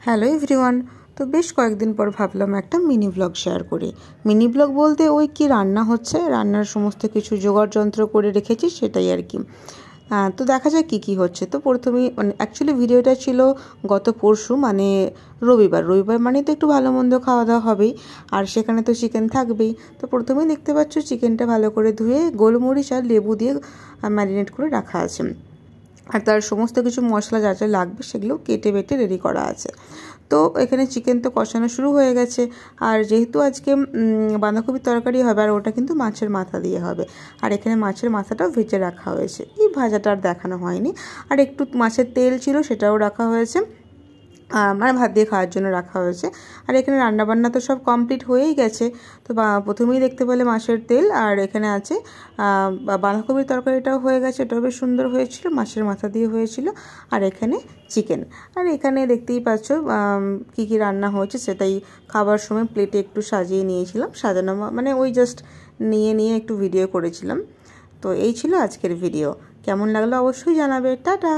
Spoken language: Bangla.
Hello everyone. তো বেশ কয়েকদিন পর ভাবলাম একটা মিনি ব্লগ শেয়ার করি। মিনি ব্লগ বলতে ওই কি রান্না হচ্ছে, রান্নার সমস্ত কিছু জোগাড় যন্ত্র করে রেখেছি সেটাই আর কি। তো দেখা যায় কি কি হচ্ছে। তো প্রথমেই অ্যাকচুয়ালি ভিডিওটা ছিল গত পরশু, মানে রবিবার মানে তো একটু ভালো মন্দ খাওয়া দাওয়া হবেই, আর সেখানে তো চিকেন থাকবেই। তো প্রথমেই দেখতে পাচ্ছ চিকেনটা ভালো করে ধুয়ে গোলমরিচ আর লেবু দিয়ে ম্যারিনেট করে রাখা আছে, আর তার সমস্ত কিছু মশলা যা যা লাগবে সেগুলো কেটে বেটে রেডি করা আছে। তো এখানে চিকেন তো কষানো শুরু হয়ে গেছে, আর যেহেতু আজকে বাঁধাকপির তরকারি হবে আর ওটা কিন্তু মাছের মাথা দিয়ে হবে, আর এখানে মাছের মাথাটাও ভেজে রাখা হয়েছে, এই ভাজাটা আর দেখানো হয়নি। আর একটু মাছের তেল ছিল সেটাও রাখা হয়েছে, মানে ভাত দিয়ে খাওয়ার জন্য রাখা হয়েছে। আর এখানে রান্নাবান্না তো সব কমপ্লিট হয়েই গেছে। তো প্রথমেই দেখতে পেলে মাছের তেল, আর এখানে আছে বাঁধাকপির তরকারিটাও হয়ে গেছে, এটাও বেশ সুন্দর হয়েছিল, মাছের মাথা দিয়ে হয়েছিল। আর এখানে চিকেন, আর এখানে দেখতেই পাচ্ছ কী কী রান্না হয়েছে সেটাই খাবার সময় প্লেটে একটু সাজিয়ে নিয়েছিলাম, সাজানো মানে ওই জাস্ট নিয়ে একটু ভিডিও করেছিলাম। তো এই ছিল আজকের ভিডিও, কেমন লাগলো অবশ্যই জানাবে। টাটা।